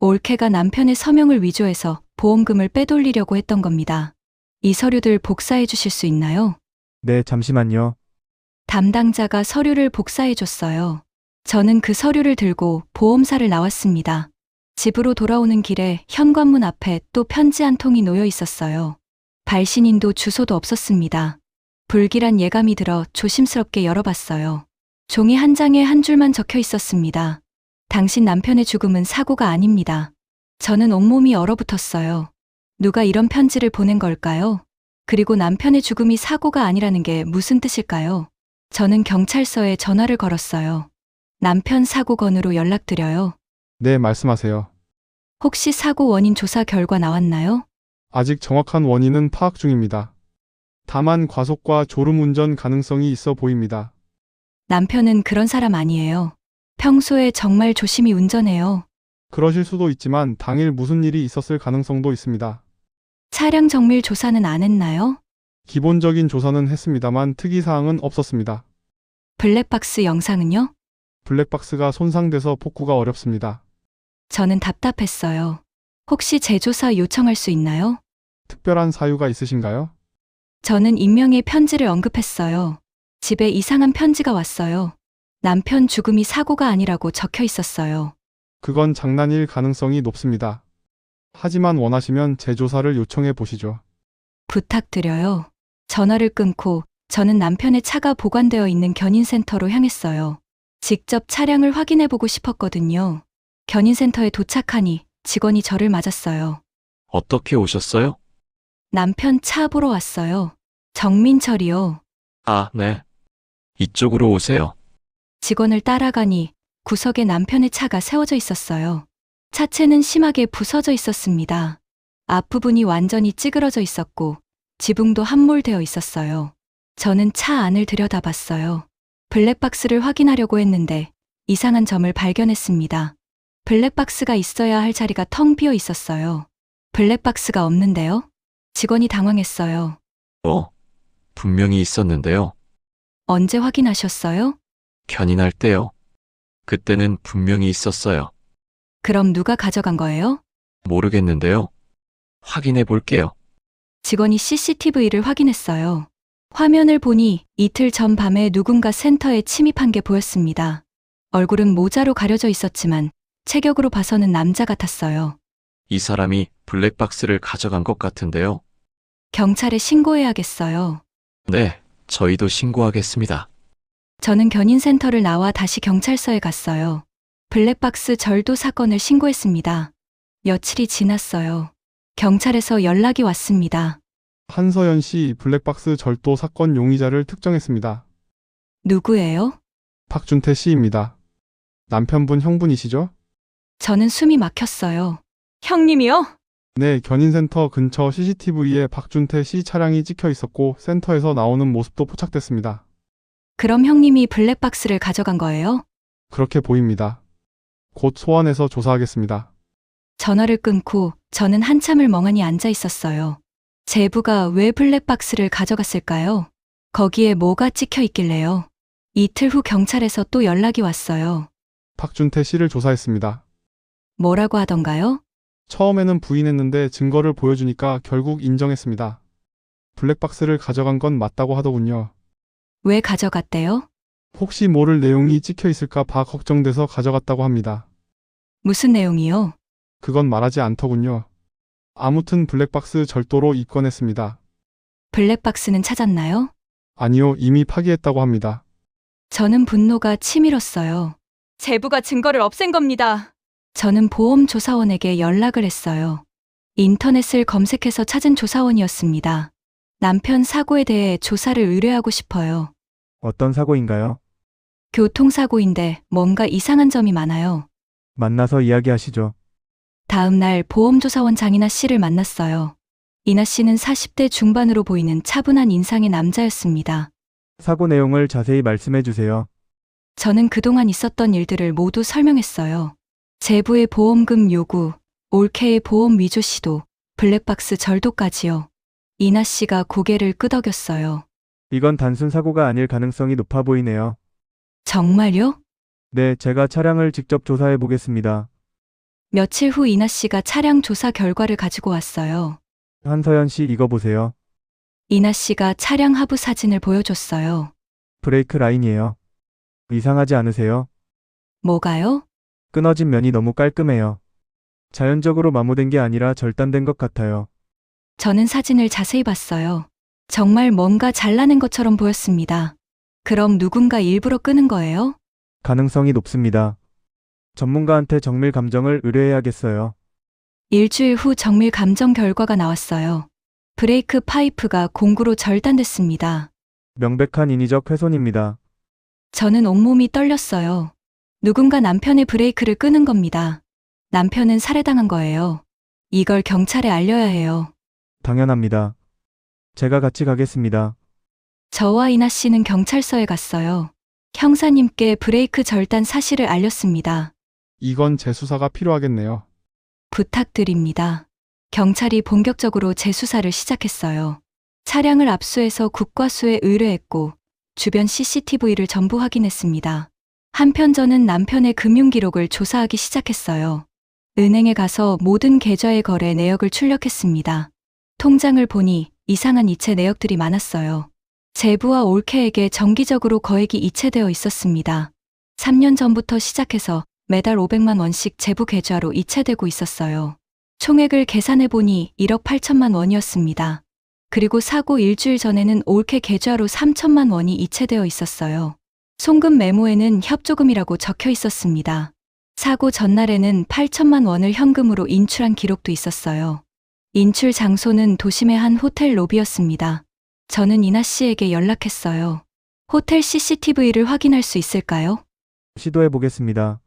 올케가 남편의 서명을 위조해서 보험금을 빼돌리려고 했던 겁니다. 이 서류들 복사해 주실 수 있나요? 네, 잠시만요. 담당자가 서류를 복사해 줬어요. 저는 그 서류를 들고 보험사를 나왔습니다. 집으로 돌아오는 길에 현관문 앞에 또 편지 한 통이 놓여 있었어요. 발신인도 주소도 없었습니다. 불길한 예감이 들어 조심스럽게 열어봤어요. 종이 한 장에 한 줄만 적혀 있었습니다. 당신 남편의 죽음은 사고가 아닙니다. 저는 온몸이 얼어붙었어요. 누가 이런 편지를 보낸 걸까요? 그리고 남편의 죽음이 사고가 아니라는 게 무슨 뜻일까요? 저는 경찰서에 전화를 걸었어요. 남편 사고 건으로 연락드려요. 네, 말씀하세요. 혹시 사고 원인 조사 결과 나왔나요? 아직 정확한 원인은 파악 중입니다. 다만 과속과 졸음운전 가능성이 있어 보입니다. 남편은 그런 사람 아니에요. 평소에 정말 조심히 운전해요. 그러실 수도 있지만 당일 무슨 일이 있었을 가능성도 있습니다. 차량 정밀 조사는 안 했나요? 기본적인 조사는 했습니다만 특이사항은 없었습니다. 블랙박스 영상은요? 블랙박스가 손상돼서 복구가 어렵습니다. 저는 답답했어요. 혹시 재조사 요청할 수 있나요? 특별한 사유가 있으신가요? 저는 익명의 편지를 언급했어요. 집에 이상한 편지가 왔어요. 남편 죽음이 사고가 아니라고 적혀 있었어요. 그건 장난일 가능성이 높습니다. 하지만 원하시면 재조사를 요청해 보시죠. 부탁드려요. 전화를 끊고 저는 남편의 차가 보관되어 있는 견인센터로 향했어요. 직접 차량을 확인해 보고 싶었거든요. 견인센터에 도착하니 직원이 저를 맞았어요. 어떻게 오셨어요? 남편 차 보러 왔어요. 정민철이요. 아, 네. 이쪽으로 오세요. 직원을 따라가니 구석에 남편의 차가 세워져 있었어요. 차체는 심하게 부서져 있었습니다. 앞부분이 완전히 찌그러져 있었고 지붕도 함몰되어 있었어요. 저는 차 안을 들여다봤어요. 블랙박스를 확인하려고 했는데 이상한 점을 발견했습니다. 블랙박스가 있어야 할 자리가 텅 비어 있었어요. 블랙박스가 없는데요? 직원이 당황했어요. 분명히 있었는데요. 언제 확인하셨어요? 견인할 때요. 그때는 분명히 있었어요. 그럼 누가 가져간 거예요? 모르겠는데요. 확인해 볼게요. 직원이 CCTV를 확인했어요. 화면을 보니 이틀 전 밤에 누군가 센터에 침입한 게 보였습니다. 얼굴은 모자로 가려져 있었지만 체격으로 봐서는 남자 같았어요. 이 사람이 블랙박스를 가져간 것 같은데요. 경찰에 신고해야겠어요. 네, 저희도 신고하겠습니다. 저는 견인센터를 나와 다시 경찰서에 갔어요. 블랙박스 절도 사건을 신고했습니다. 며칠이 지났어요. 경찰에서 연락이 왔습니다. 한서연 씨 블랙박스 절도 사건 용의자를 특정했습니다. 누구예요? 박준태 씨입니다. 남편분 형분이시죠? 저는 숨이 막혔어요. 형님이요? 네, 견인센터 근처 CCTV에 박준태 씨 차량이 찍혀 있었고 센터에서 나오는 모습도 포착됐습니다. 그럼 형님이 블랙박스를 가져간 거예요? 그렇게 보입니다. 곧 소환해서 조사하겠습니다. 전화를 끊고 저는 한참을 멍하니 앉아 있었어요. 제부가 왜 블랙박스를 가져갔을까요? 거기에 뭐가 찍혀 있길래요? 이틀 후 경찰에서 또 연락이 왔어요. 박준태 씨를 조사했습니다. 뭐라고 하던가요? 처음에는 부인했는데 증거를 보여주니까 결국 인정했습니다. 블랙박스를 가져간 건 맞다고 하더군요. 왜 가져갔대요? 혹시 모를 내용이 찍혀 있을까 봐 걱정돼서 가져갔다고 합니다. 무슨 내용이요? 그건 말하지 않더군요. 아무튼 블랙박스 절도로 입건했습니다. 블랙박스는 찾았나요? 아니요, 이미 파기했다고 합니다. 저는 분노가 치밀었어요. 제부가 증거를 없앤 겁니다. 저는 보험조사원에게 연락을 했어요. 인터넷을 검색해서 찾은 조사원이었습니다. 남편 사고에 대해 조사를 의뢰하고 싶어요. 어떤 사고인가요? 교통사고인데 뭔가 이상한 점이 많아요. 만나서 이야기하시죠. 다음 날 보험조사원 장이나 씨를 만났어요. 이나 씨는 40대 중반으로 보이는 차분한 인상의 남자였습니다. 사고 내용을 자세히 말씀해 주세요. 저는 그동안 있었던 일들을 모두 설명했어요. 제부의 보험금 요구, 올케의 보험 위조 시도, 블랙박스 절도까지요. 이나 씨가 고개를 끄덕였어요. 이건 단순 사고가 아닐 가능성이 높아 보이네요. 정말요? 네, 제가 차량을 직접 조사해 보겠습니다. 며칠 후 이나 씨가 차량 조사 결과를 가지고 왔어요. 한서연 씨 이거 보세요. 이나 씨가 차량 하부 사진을 보여줬어요. 브레이크 라인이에요. 이상하지 않으세요? 뭐가요? 끊어진 면이 너무 깔끔해요. 자연적으로 마모된 게 아니라 절단된 것 같아요. 저는 사진을 자세히 봤어요. 정말 뭔가 잘라낸 것처럼 보였습니다. 그럼 누군가 일부러 끄는 거예요? 가능성이 높습니다. 전문가한테 정밀 감정을 의뢰해야겠어요. 일주일 후 정밀 감정 결과가 나왔어요. 브레이크 파이프가 공구로 절단됐습니다. 명백한 인위적 훼손입니다. 저는 온몸이 떨렸어요. 누군가 남편의 브레이크를 끄는 겁니다. 남편은 살해당한 거예요. 이걸 경찰에 알려야 해요. 당연합니다. 제가 같이 가겠습니다. 저와 이나 씨는 경찰서에 갔어요. 형사님께 브레이크 절단 사실을 알렸습니다. 이건 재수사가 필요하겠네요. 부탁드립니다. 경찰이 본격적으로 재수사를 시작했어요. 차량을 압수해서 국과수에 의뢰했고 주변 CCTV를 전부 확인했습니다. 한편 저는 남편의 금융기록을 조사하기 시작했어요. 은행에 가서 모든 계좌의 거래 내역을 출력했습니다. 통장을 보니 이상한 이체 내역들이 많았어요. 제부와 올케에게 정기적으로 거액이 이체되어 있었습니다. 3년 전부터 시작해서 매달 500만 원씩 제부 계좌로 이체되고 있었어요. 총액을 계산해보니 1억 8천만 원이었습니다. 그리고 사고 일주일 전에는 올케 계좌로 3천만 원이 이체되어 있었어요. 송금 메모에는 협조금이라고 적혀 있었습니다. 사고 전날에는 8천만 원을 현금으로 인출한 기록도 있었어요. 인출 장소는 도심의 한 호텔 로비였습니다. 저는 이나 씨에게 연락했어요. 호텔 CCTV를 확인할 수 있을까요? 시도해 보겠습니다.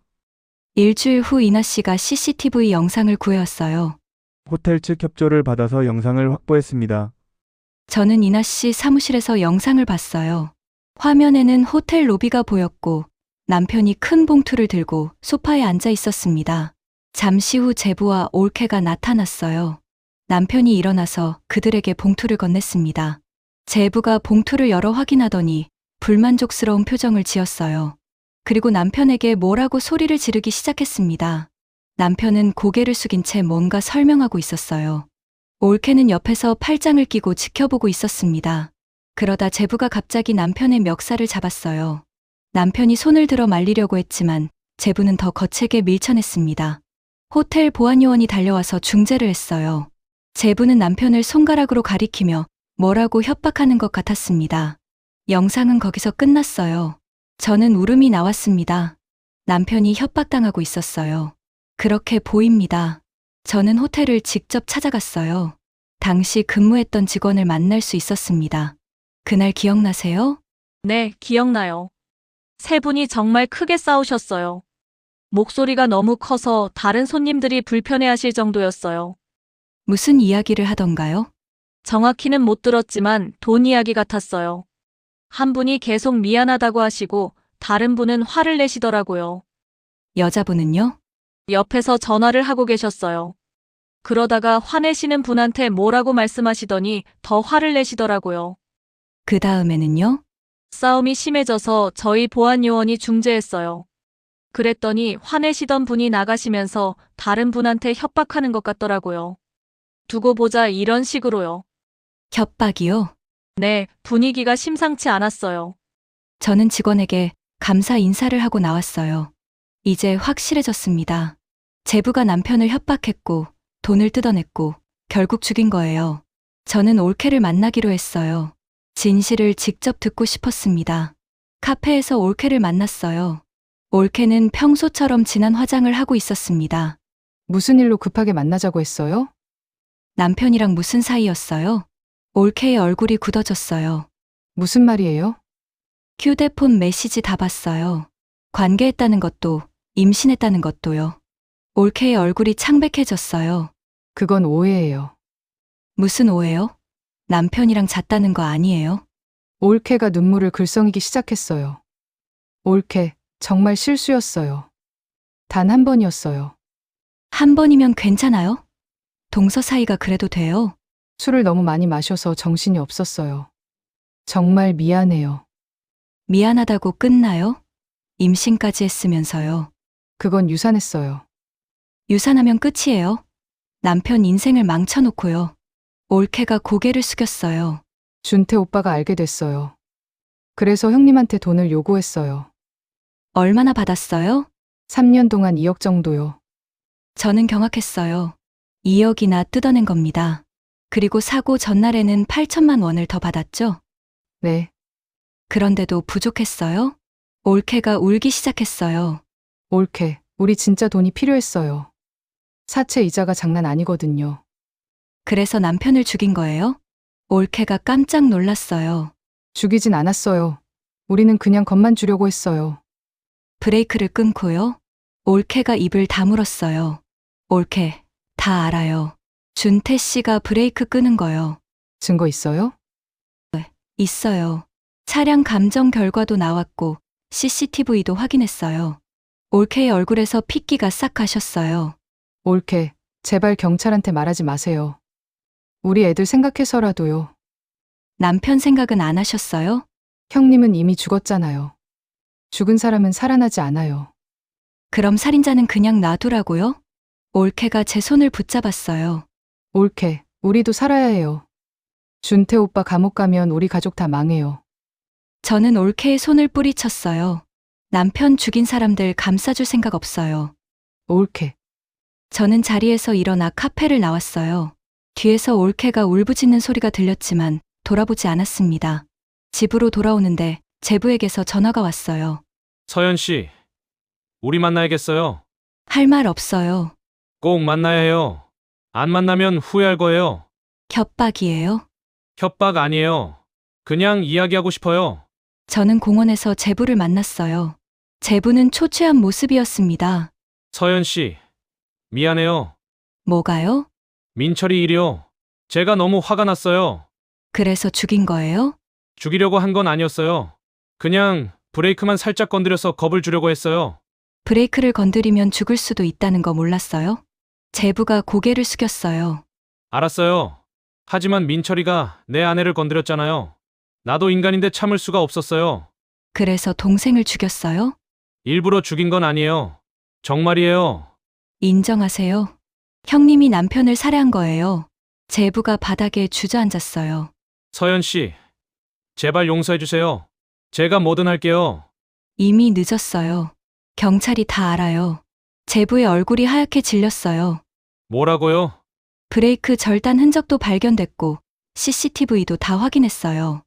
일주일 후 이나 씨가 CCTV 영상을 구해왔어요. 호텔 측 협조를 받아서 영상을 확보했습니다. 저는 이나 씨 사무실에서 영상을 봤어요. 화면에는 호텔 로비가 보였고 남편이 큰 봉투를 들고 소파에 앉아 있었습니다. 잠시 후 제부와 올케가 나타났어요. 남편이 일어나서 그들에게 봉투를 건넸습니다. 제부가 봉투를 열어 확인하더니 불만족스러운 표정을 지었어요. 그리고 남편에게 뭐라고 소리를 지르기 시작했습니다. 남편은 고개를 숙인 채 뭔가 설명하고 있었어요. 올케는 옆에서 팔짱을 끼고 지켜보고 있었습니다. 그러다 제부가 갑자기 남편의 멱살을 잡았어요. 남편이 손을 들어 말리려고 했지만 제부는 더 거칠게 밀쳐냈습니다. 호텔 보안요원이 달려와서 중재를 했어요. 제부는 남편을 손가락으로 가리키며 뭐라고 협박하는 것 같았습니다. 영상은 거기서 끝났어요. 저는 울음이 나왔습니다. 남편이 협박당하고 있었어요. 그렇게 보입니다. 저는 호텔을 직접 찾아갔어요. 당시 근무했던 직원을 만날 수 있었습니다. 그날 기억나세요? 네, 기억나요. 세 분이 정말 크게 싸우셨어요. 목소리가 너무 커서 다른 손님들이 불편해하실 정도였어요. 무슨 이야기를 하던가요? 정확히는 못 들었지만 돈 이야기 같았어요. 한 분이 계속 미안하다고 하시고 다른 분은 화를 내시더라고요. 여자분은요? 옆에서 전화를 하고 계셨어요. 그러다가 화내시는 분한테 뭐라고 말씀하시더니 더 화를 내시더라고요. 그 다음에는요? 싸움이 심해져서 저희 보안요원이 중재했어요. 그랬더니 화내시던 분이 나가시면서 다른 분한테 협박하는 것 같더라고요. 두고 보자 이런 식으로요. 협박이요? 네, 분위기가 심상치 않았어요. 저는 직원에게 감사 인사를 하고 나왔어요. 이제 확실해졌습니다. 제부가 남편을 협박했고 돈을 뜯어냈고 결국 죽인 거예요. 저는 올케를 만나기로 했어요. 진실을 직접 듣고 싶었습니다. 카페에서 올케를 만났어요. 올케는 평소처럼 진한 화장을 하고 있었습니다. 무슨 일로 급하게 만나자고 했어요? 남편이랑 무슨 사이였어요? 올케의 얼굴이 굳어졌어요. 무슨 말이에요? 휴대폰 메시지 다 봤어요. 관계했다는 것도 임신했다는 것도요. 올케의 얼굴이 창백해졌어요. 그건 오해예요. 무슨 오해요? 남편이랑 잤다는 거 아니에요? 올케가 눈물을 글썽이기 시작했어요. 올케, 정말 실수였어요. 단 한 번이었어요. 한 번이면 괜찮아요? 동서 사이가 그래도 돼요? 술을 너무 많이 마셔서 정신이 없었어요. 정말 미안해요. 미안하다고 끝나요? 임신까지 했으면서요. 그건 유산했어요. 유산하면 끝이에요. 남편 인생을 망쳐놓고요. 올케가 고개를 숙였어요. 준태 오빠가 알게 됐어요. 그래서 형님한테 돈을 요구했어요. 얼마나 받았어요? 3년 동안 2억 정도요. 저는 경악했어요. 2억이나 뜯어낸 겁니다. 그리고 사고 전날에는 8천만 원을 더 받았죠? 네. 그런데도 부족했어요? 올케가 울기 시작했어요. 올케, 우리 진짜 돈이 필요했어요. 사채 이자가 장난 아니거든요. 그래서 남편을 죽인 거예요? 올케가 깜짝 놀랐어요. 죽이진 않았어요. 우리는 그냥 겁만 주려고 했어요. 브레이크를 끊고요. 올케가 입을 다물었어요. 올케, 다 알아요. 준태 씨가 브레이크 끄는 거요. 증거 있어요? 네, 있어요. 차량 감정 결과도 나왔고 CCTV도 확인했어요. 올케의 얼굴에서 핏기가 싹 가셨어요. 올케, 제발 경찰한테 말하지 마세요. 우리 애들 생각해서라도요. 남편 생각은 안 하셨어요? 형님은 이미 죽었잖아요. 죽은 사람은 살아나지 않아요. 그럼 살인자는 그냥 놔두라고요? 올케가 제 손을 붙잡았어요. 올케, 우리도 살아야 해요. 준태 오빠 감옥 가면 우리 가족 다 망해요. 저는 올케의 손을 뿌리쳤어요. 남편 죽인 사람들 감싸줄 생각 없어요. 올케. 저는 자리에서 일어나 카페를 나왔어요. 뒤에서 올케가 울부짖는 소리가 들렸지만 돌아보지 않았습니다. 집으로 돌아오는데 제부에게서 전화가 왔어요. 서연 씨, 우리 만나야겠어요. 할 말 없어요. 꼭 만나야 해요. 안 만나면 후회할 거예요. 협박이에요? 협박 아니에요. 그냥 이야기하고 싶어요. 저는 공원에서 제부를 만났어요. 제부는 초췌한 모습이었습니다. 서연 씨, 미안해요. 뭐가요? 민철이 일이요. 제가 너무 화가 났어요. 그래서 죽인 거예요? 죽이려고 한 건 아니었어요. 그냥 브레이크만 살짝 건드려서 겁을 주려고 했어요. 브레이크를 건드리면 죽을 수도 있다는 거 몰랐어요? 제부가 고개를 숙였어요. 알았어요. 하지만 민철이가 내 아내를 건드렸잖아요. 나도 인간인데 참을 수가 없었어요. 그래서 동생을 죽였어요? 일부러 죽인 건 아니에요. 정말이에요. 인정하세요. 형님이 남편을 살해한 거예요. 제부가 바닥에 주저앉았어요. 서연 씨, 제발 용서해 주세요. 제가 뭐든 할게요. 이미 늦었어요. 경찰이 다 알아요. 제부의 얼굴이 하얗게 질렸어요. 뭐라고요? 브레이크 절단 흔적도 발견됐고 CCTV도 다 확인했어요.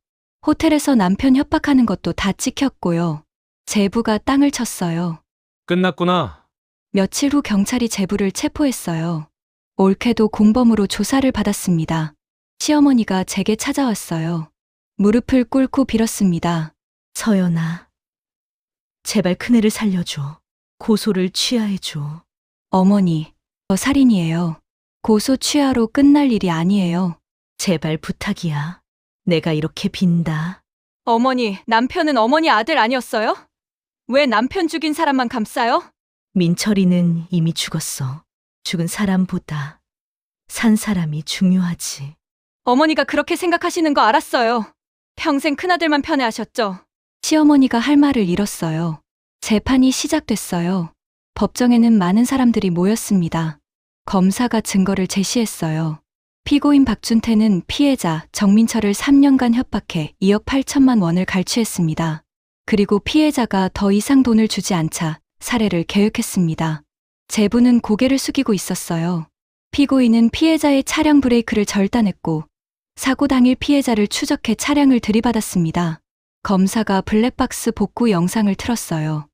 호텔에서 남편 협박하는 것도 다 찍혔고요. 제부가 땅을 쳤어요. 끝났구나. 며칠 후 경찰이 제부를 체포했어요. 올케도 공범으로 조사를 받았습니다. 시어머니가 제게 찾아왔어요. 무릎을 꿇고 빌었습니다. 서연아, 제발 큰애를 살려줘. 고소를 취하해줘. 어머니, 저 살인이에요. 고소 취하로 끝날 일이 아니에요. 제발 부탁이야. 내가 이렇게 빈다. 어머니, 남편은 어머니 아들 아니었어요? 왜 남편 죽인 사람만 감싸요? 민철이는 이미 죽었어. 죽은 사람보다 산 사람이 중요하지. 어머니가 그렇게 생각하시는 거 알았어요. 평생 큰아들만 편애하셨죠. 시어머니가 할 말을 잃었어요. 재판이 시작됐어요. 법정에는 많은 사람들이 모였습니다. 검사가 증거를 제시했어요. 피고인 박준태는 피해자 정민철을 3년간 협박해 2억 8천만 원을 갈취했습니다. 그리고 피해자가 더 이상 돈을 주지 않자 살해를 계획했습니다. 제부는 고개를 숙이고 있었어요. 피고인은 피해자의 차량 브레이크를 절단했고 사고 당일 피해자를 추적해 차량을 들이받았습니다. 검사가 블랙박스 복구 영상을 틀었어요.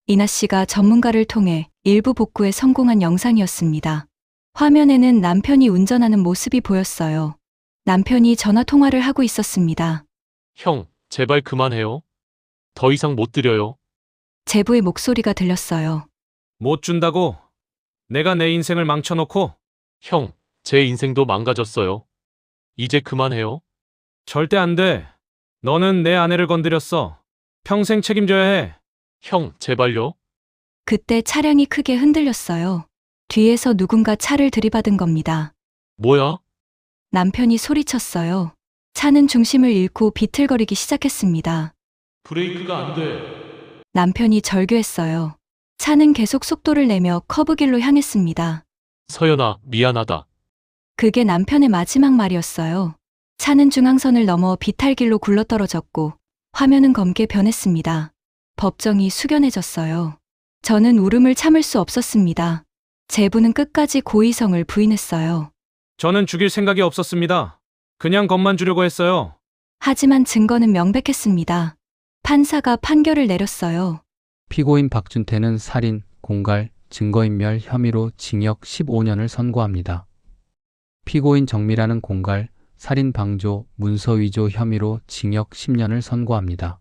이나 씨가 전문가를 통해 일부 복구에 성공한 영상이었습니다. 화면에는 남편이 운전하는 모습이 보였어요. 남편이 전화 통화를 하고 있었습니다. 형, 제발 그만해요. 더 이상 못 드려요. 제부의 목소리가 들렸어요. 못 준다고? 내가 내 인생을 망쳐놓고? 형, 제 인생도 망가졌어요. 이제 그만해요. 절대 안 돼. 너는 내 아내를 건드렸어. 평생 책임져야 해. 형, 제발요. 그때 차량이 크게 흔들렸어요. 뒤에서 누군가 차를 들이받은 겁니다. 뭐야? 남편이 소리쳤어요. 차는 중심을 잃고 비틀거리기 시작했습니다. 브레이크가 안 돼. 남편이 절규했어요. 차는 계속 속도를 내며 커브길로 향했습니다. 서연아, 미안하다. 그게 남편의 마지막 말이었어요. 차는 중앙선을 넘어 비탈길로 굴러떨어졌고 화면은 검게 변했습니다. 법정이 숙연해졌어요. 저는 울음을 참을 수 없었습니다. 제부는 끝까지 고의성을 부인했어요. 저는 죽일 생각이 없었습니다. 그냥 겁만 주려고 했어요. 하지만 증거는 명백했습니다. 판사가 판결을 내렸어요. 피고인 박준태는 살인, 공갈, 증거인멸 혐의로 징역 15년을 선고합니다. 피고인 정미라는 공갈, 살인 방조, 문서 위조 혐의로 징역 10년을 선고합니다.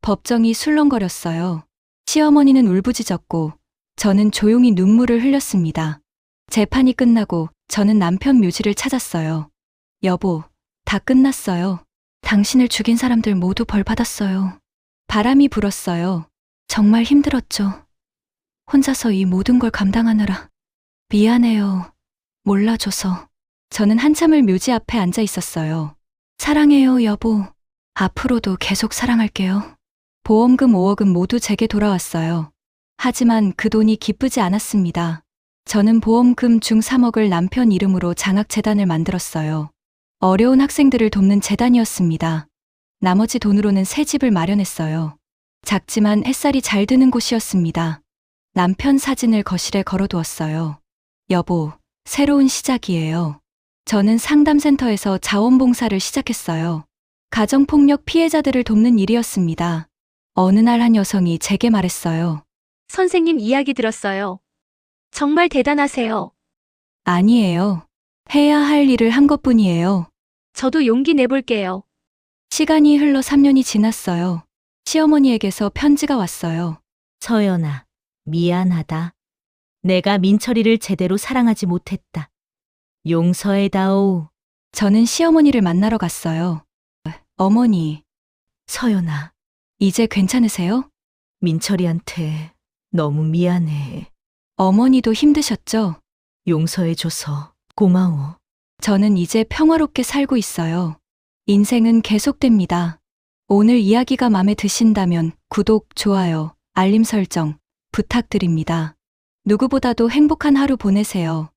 법정이 술렁거렸어요. 시어머니는 울부짖었고 저는 조용히 눈물을 흘렸습니다. 재판이 끝나고 저는 남편 묘지를 찾았어요. 여보, 다 끝났어요. 당신을 죽인 사람들 모두 벌 받았어요. 바람이 불었어요. 정말 힘들었죠. 혼자서 이 모든 걸 감당하느라. 미안해요. 몰라줘서. 저는 한참을 묘지 앞에 앉아 있었어요. 사랑해요, 여보. 앞으로도 계속 사랑할게요. 보험금 5억은 모두 제게 돌아왔어요. 하지만 그 돈이 기쁘지 않았습니다. 저는 보험금 중 3억을 남편 이름으로 장학재단을 만들었어요. 어려운 학생들을 돕는 재단이었습니다. 나머지 돈으로는 새 집을 마련했어요. 작지만 햇살이 잘 드는 곳이었습니다. 남편 사진을 거실에 걸어두었어요. 여보, 새로운 시작이에요. 저는 상담센터에서 자원봉사를 시작했어요. 가정폭력 피해자들을 돕는 일이었습니다. 어느 날 한 여성이 제게 말했어요. 선생님 이야기 들었어요. 정말 대단하세요. 아니에요. 해야 할 일을 한 것뿐이에요. 저도 용기 내볼게요. 시간이 흘러 3년이 지났어요. 시어머니에게서 편지가 왔어요. 서연아, 미안하다. 내가 민철이를 제대로 사랑하지 못했다. 용서해다오. 저는 시어머니를 만나러 갔어요. 어머니. 서연아. 이제 괜찮으세요? 민철이한테 너무 미안해. 어머니도 힘드셨죠? 용서해줘서 고마워. 저는 이제 평화롭게 살고 있어요. 인생은 계속됩니다. 오늘 이야기가 마음에 드신다면 구독, 좋아요, 알림 설정 부탁드립니다. 누구보다도 행복한 하루 보내세요.